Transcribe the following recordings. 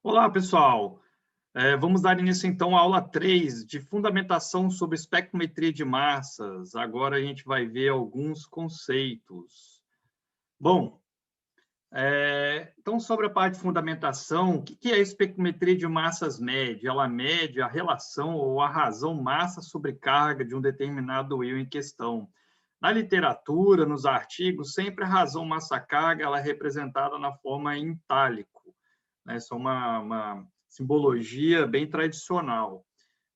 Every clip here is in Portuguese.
Olá, pessoal. Vamos dar início, então, à aula 3 de Fundamentação sobre Espectrometria de Massas. Agora a gente vai ver alguns conceitos. Bom, então, sobre a parte de fundamentação, o que é a espectrometria de massas média? Ela mede a relação ou a razão massa-sobrecarga de um determinado íon em questão. Na literatura, nos artigos, sempre a razão massa-carga ela é representada na forma em itálico, né? Isso é uma simbologia bem tradicional.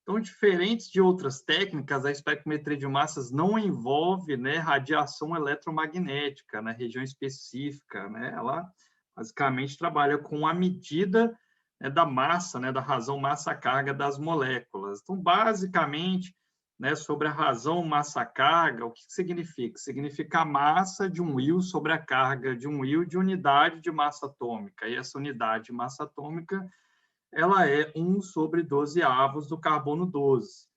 Então, diferentes de outras técnicas, a espectrometria de massas não envolve, né, radiação eletromagnética na região específica, né? Ela basicamente trabalha com a medida, né, da massa, né, da razão massa-carga das moléculas. Então, basicamente, né, sobre a razão massa-carga, o que significa? Significa a massa de um íon sobre a carga de um íon de unidade de massa atômica. E essa unidade de massa atômica ela é 1 sobre 12 avos do carbono 12.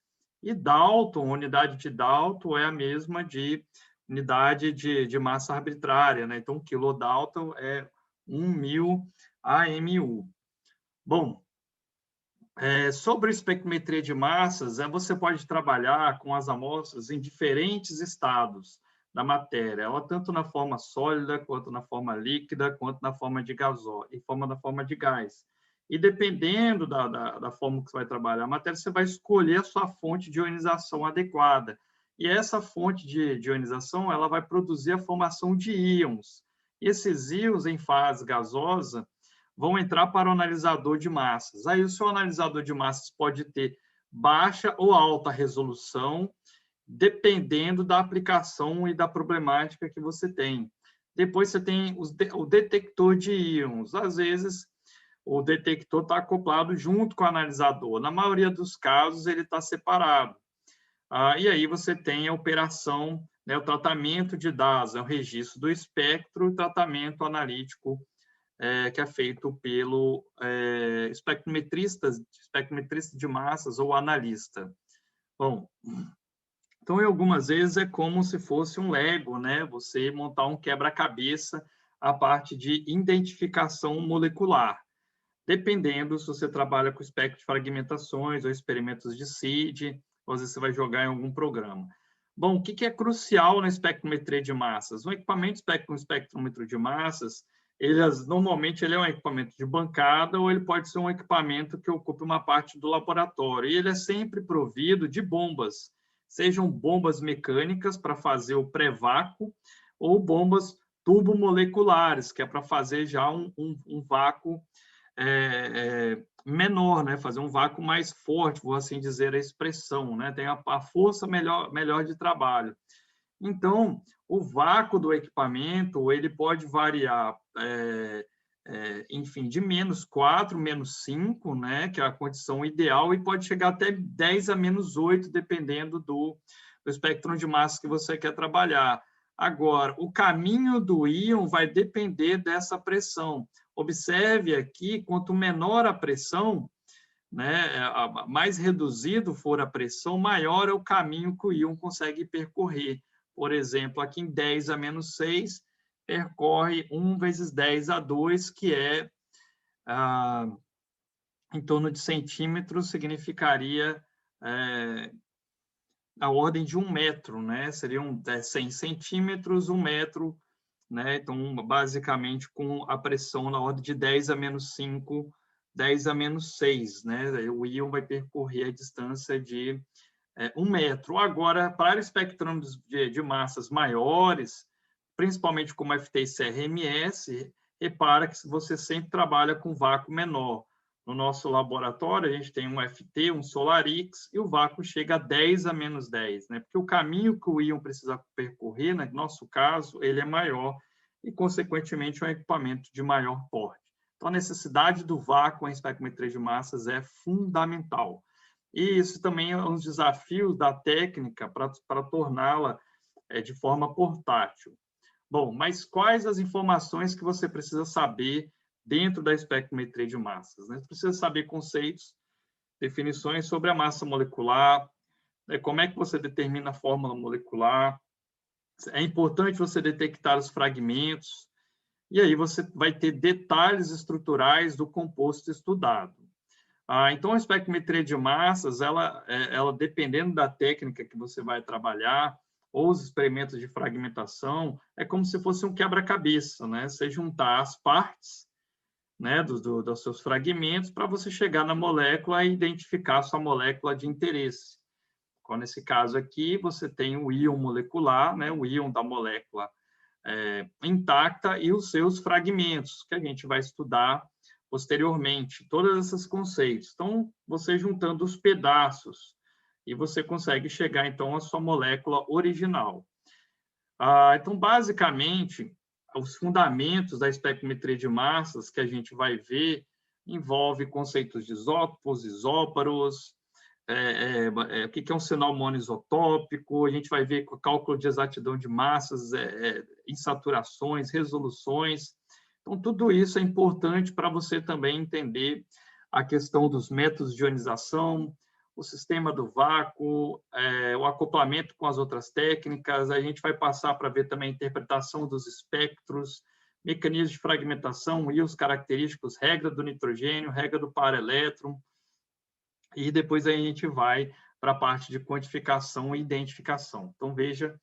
E Dalton, a unidade de Dalton é a mesma de unidade de massa arbitrária, né? Então, quilodalton é 1.000 AMU. Bom, sobre espectrometria de massas, você pode trabalhar com as amostras em diferentes estados da matéria, ela tanto na forma sólida, quanto na forma líquida, quanto na forma de na forma de gás. E dependendo da forma que você vai trabalhar a matéria, você vai escolher a sua fonte de ionização adequada. E essa fonte de ionização ela vai produzir a formação de íons. E esses íons em fase gasosa vão entrar para o analisador de massas. Aí o seu analisador de massas pode ter baixa ou alta resolução, dependendo da aplicação e da problemática que você tem. Depois você tem o detector de íons. Às vezes, o detector está acoplado junto com o analisador. Na maioria dos casos, ele está separado. E aí você tem a operação, né, o tratamento de dados, o registro do espectro, o tratamento analítico que é feito pelo espectrometrista de massas ou analista. Bom, então, algumas vezes é como se fosse um Lego, né? Você montar um quebra-cabeça a parte de identificação molecular, dependendo se você trabalha com espectro de fragmentações ou experimentos de seed, ou às vezes você vai jogar em algum programa. Bom, o que é crucial na espectrometria de massas? Um equipamento espectrômetro de massas, normalmente ele é um equipamento de bancada ou ele pode ser um equipamento que ocupe uma parte do laboratório. E ele é sempre provido de bombas, sejam bombas mecânicas para fazer o pré-vácuo ou bombas turbomoleculares, que é para fazer já um vácuo menor, né? Fazer um vácuo mais forte, vou assim dizer a expressão, né? Tem a força melhor de trabalho. Então, o vácuo do equipamento ele pode variar, enfim, de -4, -5, né? Que é a condição ideal, e pode chegar até 10 a -8, dependendo do espectro de massa que você quer trabalhar. Agora, o caminho do íon vai depender dessa pressão. Observe aqui, quanto menor a pressão, né, mais reduzido for a pressão, maior é o caminho que o íon consegue percorrer. Por exemplo, aqui em 10 a -6, percorre 1 vezes 10 a 2, que é em torno de centímetros, significaria a ordem de 1 metro, né? Seriam 100 centímetros, 1 metro, né? Então, basicamente, com a pressão na ordem de 10 a -5, 10 a -6, né? O íon vai percorrer a distância de 1 metro. Agora, para espectrômetros de massas maiores, principalmente como FT e CRMS, repara que você sempre trabalha com vácuo menor. No nosso laboratório, a gente tem um FT, um SolarX, e o vácuo chega a 10 a -10, né? Porque o caminho que o íon precisa percorrer, no nosso caso, ele é maior e, consequentemente, é um equipamento de maior porte. Então, a necessidade do vácuo em espectrometria de massas é fundamental. E isso também é um desafio da técnica para torná-la de forma portátil. Bom, mas quais as informações que você precisa saber dentro da espectrometria de massas, né? Você precisa saber conceitos, definições sobre a massa molecular, né? Como é que você determina a fórmula molecular. É importante você detectar os fragmentos, e aí você vai ter detalhes estruturais do composto estudado. Então, a espectrometria de massas, ela, dependendo da técnica que você vai trabalhar, ou os experimentos de fragmentação, é como se fosse um quebra-cabeça, né? Você juntar as partes, né, dos seus fragmentos para você chegar na molécula e identificar a sua molécula de interesse. Nesse caso aqui, você tem o íon molecular, né, o íon da molécula intacta e os seus fragmentos, que a gente vai estudar posteriormente, todos esses conceitos. Então, você juntando os pedaços, e você consegue chegar, então, à sua molécula original. Então, basicamente, os fundamentos da espectrometria de massas que a gente vai ver envolve conceitos de isótopos, isóbaros, o que é um sinal monoisotópico, a gente vai ver o cálculo de exatidão de massas, insaturações, resoluções. Então, tudo isso é importante para você também entender a questão dos métodos de ionização, o sistema do vácuo, o acoplamento com as outras técnicas. A gente vai passar para ver também a interpretação dos espectros, mecanismos de fragmentação, íons característicos, regra do nitrogênio, regra do paraelétron, e depois a gente vai para a parte de quantificação e identificação. Então, veja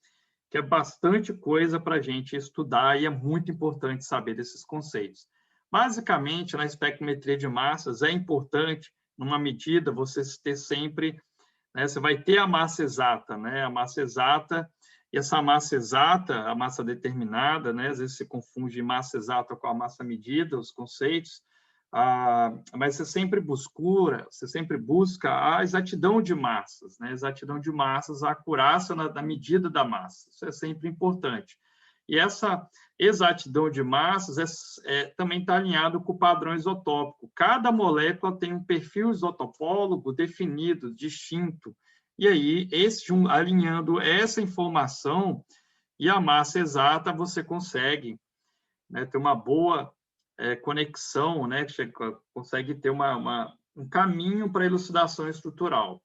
que é bastante coisa para a gente estudar e é muito importante saber desses conceitos. Basicamente, na espectrometria de massas, é importante, numa medida, você ter sempre, né, você vai ter a massa exata, né, a massa exata, e essa massa exata, a massa determinada, né, às vezes se confunde massa exata com a massa medida, os conceitos, mas você sempre busca a exatidão de massas, né? Exatidão de massas, a acurácia na medida da massa. Isso é sempre importante. E essa exatidão de massas também está alinhado com o padrão isotópico. Cada molécula tem um perfil isotopólogo definido, distinto. E aí, alinhando essa informação e a massa exata, você consegue, né, ter uma boa conexão, né? Consegue ter um caminho para a elucidação estrutural.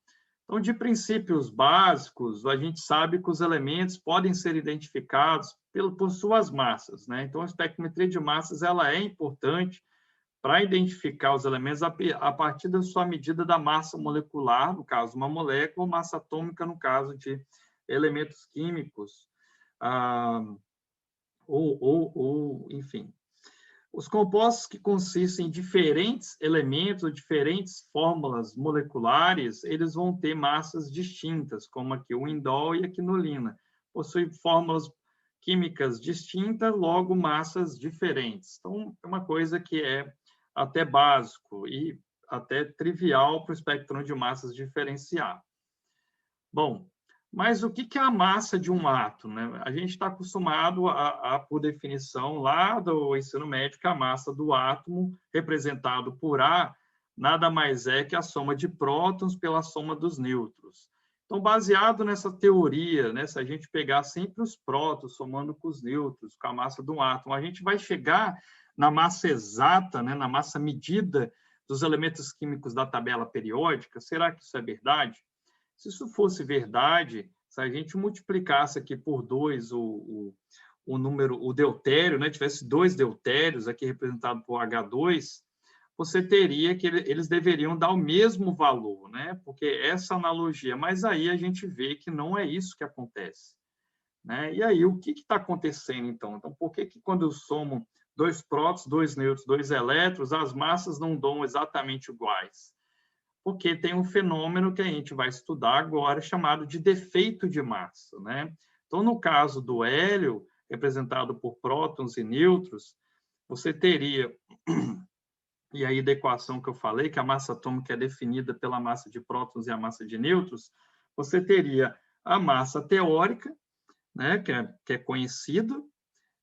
Então, de princípios básicos, a gente sabe que os elementos podem ser identificados por suas massas, né? Então, a espectrometria de massas ela é importante para identificar os elementos a partir da sua medida da massa molecular, no caso, uma molécula, ou massa atômica, no caso de elementos químicos, enfim. Os compostos que consistem em diferentes elementos ou diferentes fórmulas moleculares, eles vão ter massas distintas, como aqui o indol e a quinolina. Possuem fórmulas químicas distintas, logo massas diferentes. Então, é uma coisa que é até básico e até trivial para o espectro de massas diferenciar. Bom, mas o que é a massa de um átomo, né? A gente está acostumado por definição, lá do ensino médio, que a massa do átomo, representado por A, nada mais é que a soma de prótons pela soma dos nêutrons. Então, baseado nessa teoria, né, se a gente pegar sempre os prótons somando com os nêutrons, com a massa do átomo, a gente vai chegar na massa exata, né, na massa medida dos elementos químicos da tabela periódica. Será que isso é verdade? Se isso fosse verdade, se a gente multiplicasse aqui por 2 o número, o deutério, né, tivesse 2 deutérios aqui representado por H2, você teria que eles deveriam dar o mesmo valor, né? Porque essa analogia, mas aí a gente vê que não é isso que acontece, né? E aí, o que está acontecendo, então? Então, por que quando eu somo 2 prótons, 2 nêutrons, 2 elétrons, as massas não dão exatamente iguais? Porque tem um fenômeno que a gente vai estudar agora, chamado de defeito de massa, né? Então, no caso do hélio, representado por prótons e nêutrons, você teria, e aí da equação que eu falei, que a massa atômica é definida pela massa de prótons e a massa de nêutrons, você teria a massa teórica, né, que é conhecida,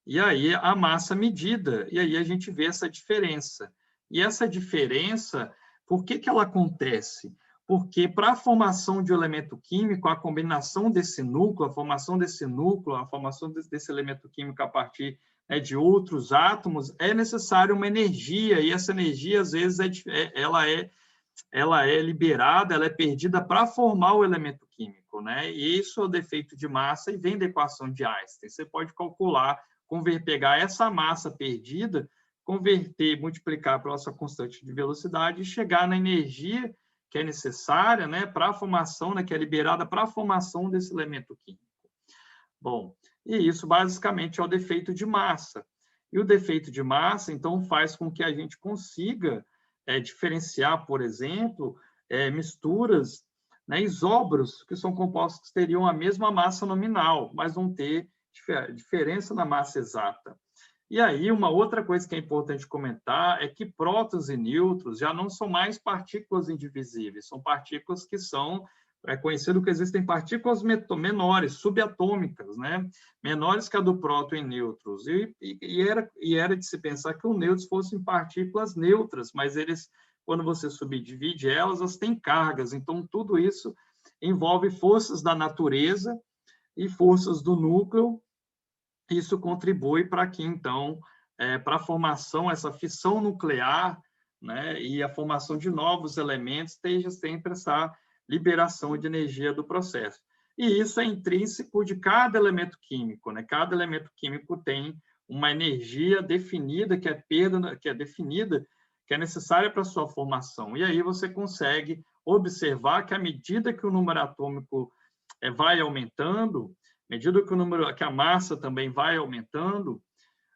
e aí a massa medida, e aí a gente vê essa diferença. E essa diferença, por que ela acontece? Porque para a formação de um elemento químico, a combinação desse núcleo, a formação desse núcleo, a formação desse elemento químico a partir, né, de outros átomos, é necessária uma energia, e essa energia, às vezes, ela é liberada, ela é perdida para formar o elemento químico, né? E isso é o defeito de massa e vem da equação de Einstein. Você pode calcular pegar essa massa perdida, converter, multiplicar pela sua constante de velocidade e chegar na energia que é necessária, né, para a formação, né, que é liberada para a formação desse elemento químico. Bom, e isso basicamente é o defeito de massa. E o defeito de massa, então, faz com que a gente consiga diferenciar, por exemplo, misturas, né, isóbaros, que são compostos que teriam a mesma massa nominal, mas vão ter diferença na massa exata. E aí, uma outra coisa que é importante comentar é que prótons e nêutrons já não são mais partículas indivisíveis, são partículas que são, é conhecido que existem partículas menores, subatômicas, né? Menores que a do próton e nêutrons. E era de se pensar que os nêutrons fossem partículas neutras, mas eles, quando você subdivide elas, elas têm cargas. Então, tudo isso envolve forças da natureza e forças do núcleo. Isso contribui para que, então, para a formação, essa fissão nuclear, né, e a formação de novos elementos, esteja sempre essa liberação de energia do processo. E isso é intrínseco de cada elemento químico, né? Cada elemento químico tem uma energia definida, que é definida, que é necessária para a sua formação. E aí você consegue observar que, à medida que o número atômico vai aumentando, à medida que a massa também vai aumentando,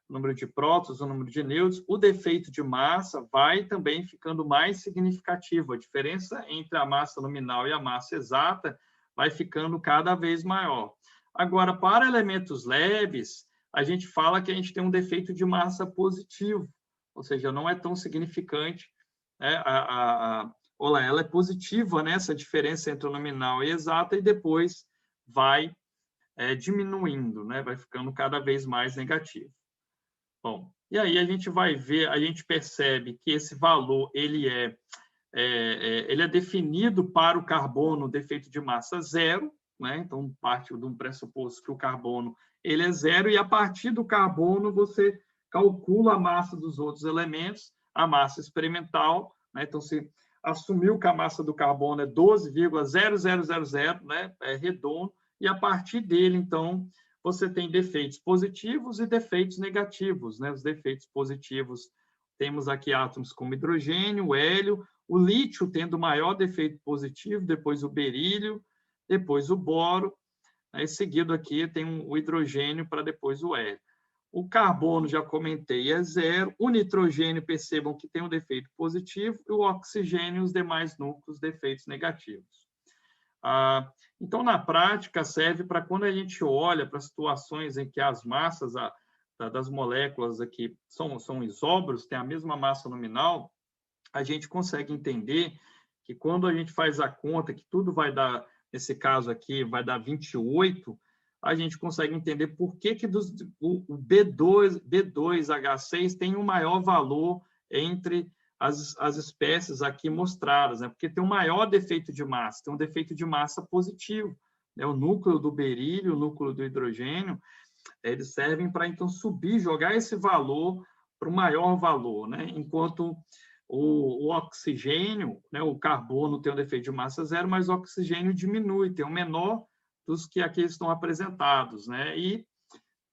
o número de prótons, o número de nêutrons, o defeito de massa vai também ficando mais significativo. A diferença entre a massa nominal e a massa exata vai ficando cada vez maior. Agora, para elementos leves, a gente fala que a gente tem um defeito de massa positivo, ou seja, não é tão significante, né? Ela é positiva, né? Essa diferença entre o nominal e exata, e depois vai diminuindo, né? Vai ficando cada vez mais negativo. Bom, e aí a gente vai ver, a gente percebe que esse valor ele é definido para o carbono, defeito de massa zero, né? Então parte de um pressuposto que o carbono ele é zero, e a partir do carbono você calcula a massa dos outros elementos, a massa experimental, né? Então se assumiu que a massa do carbono é 12,0000, né? É redondo, e a partir dele, então, você tem defeitos positivos e defeitos negativos, né? Os defeitos positivos, temos aqui átomos como hidrogênio, hélio, o lítio tendo o maior defeito positivo, depois o berílio, depois o boro, aí seguido aqui tem o hidrogênio para depois o hélio. O carbono, já comentei, é zero. O nitrogênio, percebam que tem um defeito positivo, e o oxigênio, os demais núcleos, defeitos negativos. Então, na prática, serve para quando a gente olha para situações em que as massas das moléculas aqui são isóbaros, têm a mesma massa nominal, a gente consegue entender que quando a gente faz a conta, que tudo vai dar, nesse caso aqui, vai dar 28, a gente consegue entender por que o B2H6 tem um maior valor entre as espécies aqui mostradas, né? Porque tem um maior defeito de massa, tem um defeito de massa positivo, né? O núcleo do berílio, o núcleo do hidrogênio, eles servem para, então, jogar esse valor para o maior valor, né? Enquanto o oxigênio, né? O carbono tem um defeito de massa zero, mas o oxigênio diminui, tem o menor dos que aqui estão apresentados, né? E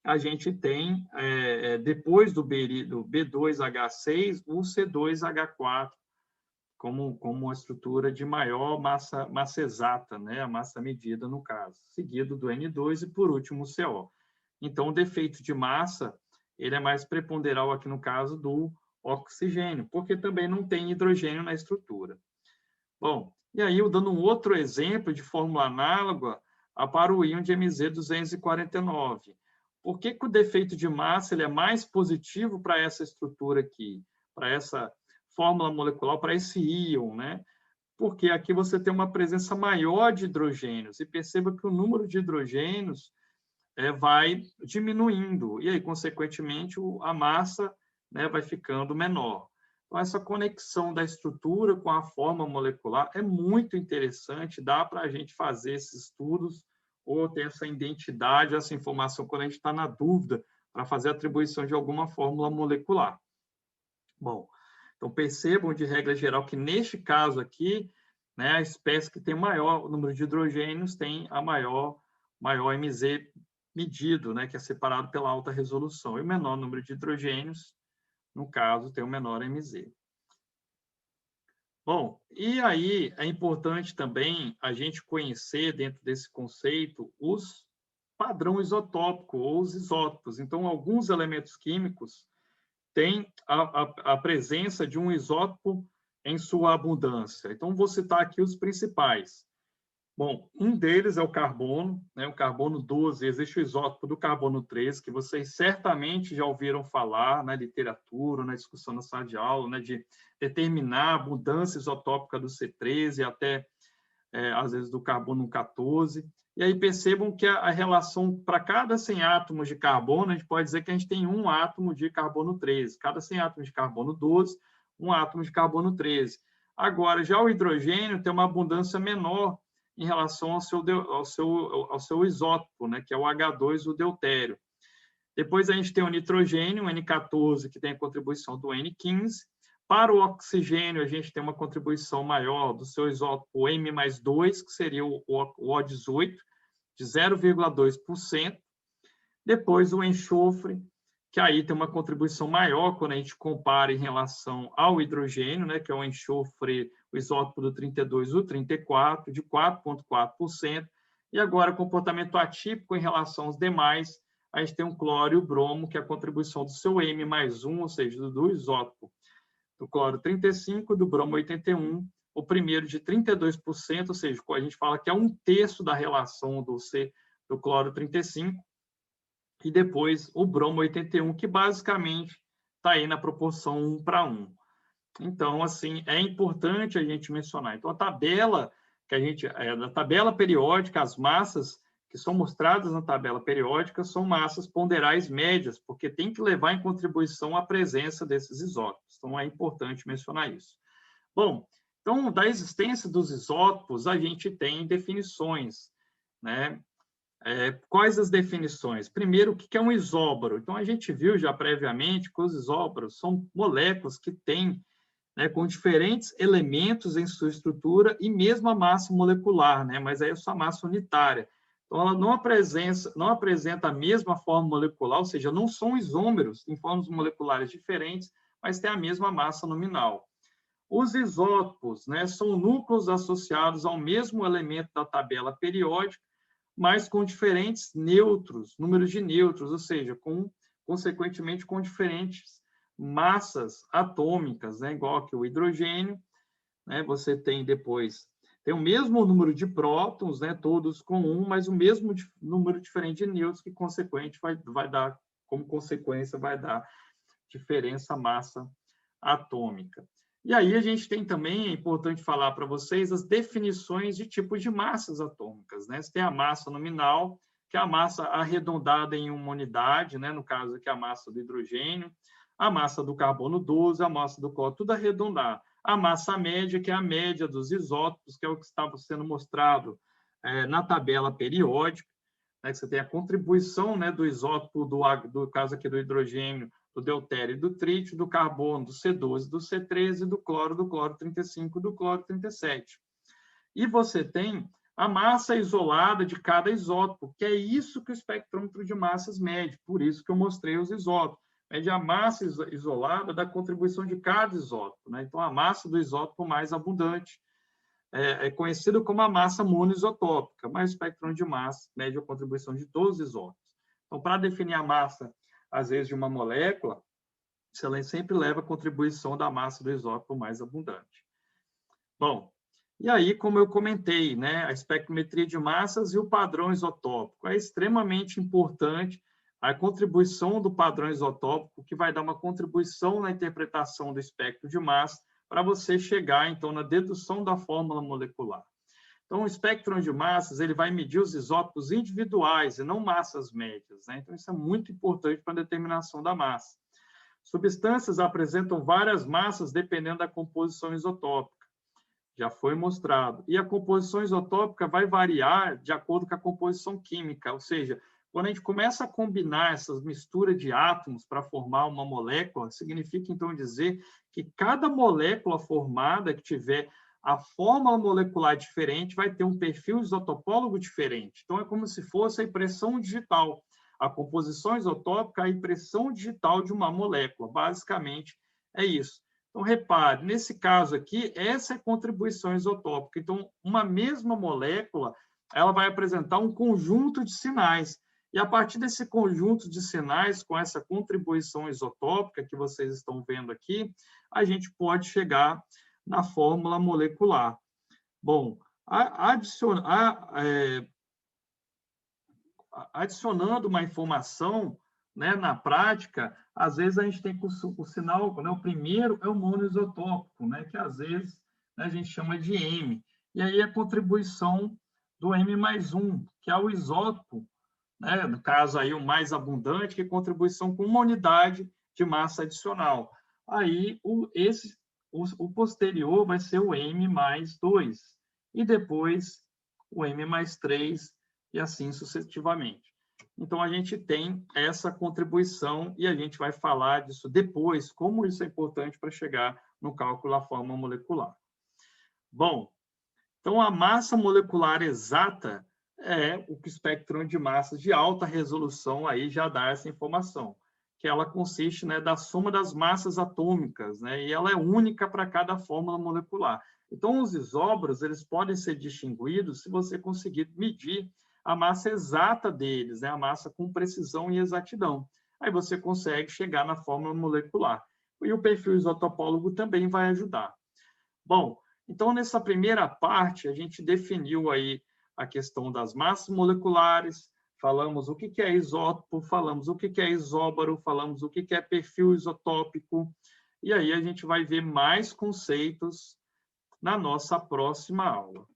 a gente tem, depois do B2H6, o C2H4, como uma estrutura de maior massa exata, né? A massa medida, no caso, seguido do N2 e, por último, o CO. Então, o defeito de massa ele é mais preponderal aqui no caso do oxigênio, porque também não tem hidrogênio na estrutura. Bom, e aí, eu dando um outro exemplo de fórmula análoga para o íon de Mz249. Por que o defeito de massa ele é mais positivo para essa estrutura aqui, para essa fórmula molecular, para esse íon, né? Porque aqui você tem uma presença maior de hidrogênios, e perceba que o número de hidrogênios vai diminuindo, e aí, consequentemente, a massa, né, vai ficando menor. Então, essa conexão da estrutura com a forma molecular é muito interessante, dá para a gente fazer esses estudos, ou ter essa identidade, essa informação, quando a gente está na dúvida, para fazer a atribuição de alguma fórmula molecular. Bom, então percebam, de regra geral, que neste caso aqui, né, a espécie que tem maior número de hidrogênios tem a maior MZ medido, né, que é separado pela alta resolução. E o menor número de hidrogênios, no caso, tem o menor MZ. Bom, e aí é importante também a gente conhecer, dentro desse conceito, os padrão isotópico, ou os isótopos. Então, alguns elementos químicos têm a presença de um isótopo em sua abundância. Então, vou citar aqui os principais. Bom, um deles é o carbono, né? O carbono 12, existe o isótopo do carbono 13, que vocês certamente já ouviram falar na literatura, na discussão na sala de aula, né? De determinar a abundância isotópica do C13 até, às vezes, do carbono 14. E aí percebam que a relação, para cada 100 átomos de carbono, a gente pode dizer que a gente tem um átomo de carbono 13. Cada 100 átomos de carbono 12, um átomo de carbono 13. Agora, já o hidrogênio tem uma abundância menor em relação ao seu isótopo, né, que é o H2, o deutério. Depois a gente tem o nitrogênio, o N14, que tem a contribuição do N15. Para o oxigênio, a gente tem uma contribuição maior do seu isótopo M+2, que seria o O18, de 0,2%. Depois o enxofre, que aí tem uma contribuição maior quando a gente compara em relação ao hidrogênio, né, que é o enxofre, o isótopo do 32, o 34, de 4,4%. E agora, comportamento atípico em relação aos demais, a gente tem o cloro e o bromo, que é a contribuição do seu M+1, ou seja, do isótopo do cloro 35, do bromo 81, o primeiro de 32%, ou seja, a gente fala que é 1/3 da relação do cloro 35, e depois o bromo 81, que basicamente está aí na proporção 1:1. Então, assim, é importante a gente mencionar. Então, a tabela da tabela periódica, as massas que são mostradas na tabela periódica são massas ponderais médias, porque tem que levar em contribuição a presença desses isótopos. Então, é importante mencionar isso. Bom, então, da existência dos isótopos, a gente tem definições, né? Quais as definições? Primeiro, o que é um isóbaro? Então, a gente viu já previamente que os isóbaros são moléculas que têm, né, com diferentes elementos em sua estrutura e mesmo a massa molecular, né, mas aí é sua massa unitária. Então, ela não apresenta a mesma forma molecular, ou seja, não são isômeros em formas moleculares diferentes, mas têm a mesma massa nominal. Os isótopos, né, são núcleos associados ao mesmo elemento da tabela periódica, mas com diferentes nêutrons, números de nêutrons, ou seja, consequentemente com diferentes massas atômicas, né? Igual que o hidrogênio, né? Você tem o mesmo número de prótons, né? Todos com mas o mesmo número diferente de nêutrons, que vai dar, como consequência, vai dar diferença massa atômica. E aí a gente tem também, é importante falar para vocês, as definições de tipos de massas atômicas, né? Você tem a massa nominal, que é a massa arredondada em uma unidade, né? No caso aqui a massa do hidrogênio, a massa do carbono 12, a massa do cloro, tudo arredondado. A massa média, que é a média dos isótopos, que é o que estava sendo mostrado na tabela periódica, né? Que você tem a contribuição, né, do isótopo, do caso aqui do hidrogênio, do deutério e do trítio, do carbono, do C12, do C13, do cloro 35, do cloro 37. E você tem a massa isolada de cada isótopo, que é isso que o espectrômetro de massas mede, por isso que eu mostrei os isótopos. Mede a massa isolada da contribuição de cada isótopo, né? Então, a massa do isótopo mais abundante é conhecido como a massa monoisotópica, mas o espectro de massa mede a contribuição de todos os isótopos. Então, para definir a massa, às vezes, de uma molécula, ela sempre leva a contribuição da massa do isótopo mais abundante. Bom, e aí, como eu comentei, né, a espectrometria de massas e o padrão isotópico. É extremamente importante a contribuição do padrão isotópico, que vai dar uma contribuição na interpretação do espectro de massa, para você chegar, então, na dedução da fórmula molecular. Então, o espectro de massas ele vai medir os isótopos individuais e não massas médias, né? Então, isso é muito importante para a determinação da massa. Substâncias apresentam várias massas dependendo da composição isotópica. Já foi mostrado. E a composição isotópica vai variar de acordo com a composição química, ou seja, quando a gente começa a combinar essas misturas de átomos para formar uma molécula, significa, então, dizer que cada molécula formada que tiver a fórmula molecular diferente vai ter um perfil isotopólogo diferente. Então, é como se fosse a impressão digital. a composição isotópica, a impressão digital de uma molécula. Basicamente, é isso. Então, repare, nesse caso aqui, essa é a contribuição isotópica. Então, uma mesma molécula, ela vai apresentar um conjunto de sinais. E, a partir desse conjunto de sinais, com essa contribuição isotópica que vocês estão vendo aqui, a gente pode chegar na fórmula molecular. Bom, adicionando uma informação, né, na prática, às vezes a gente tem o sinal, né, o primeiro é o monoisotópico, né, que às vezes, né, a gente chama de M. E aí a contribuição do M+1, que é o isótopo, né, no caso aí o mais abundante, que é contribuição com uma unidade de massa adicional. Aí o posterior vai ser o M+2, e depois o M+3, e assim sucessivamente. Então, a gente tem essa contribuição e a gente vai falar disso depois, como isso é importante para chegar no cálculo da forma molecular. Bom, então a massa molecular exata é o espectro de massas de alta resolução, aí já dá essa informação, que ela consiste, né, da soma das massas atômicas, né, e ela é única para cada fórmula molecular. Então, os isóbaros, eles podem ser distinguidos se você conseguir medir a massa exata deles, né, a massa com precisão e exatidão. Aí você consegue chegar na fórmula molecular. E o perfil isotopólogo também vai ajudar. Bom, então, nessa primeira parte, a gente definiu aí a questão das massas moleculares, falamos o que é isótopo, falamos o que é isóbaro, falamos o que é perfil isotópico, e aí a gente vai ver mais conceitos na nossa próxima aula.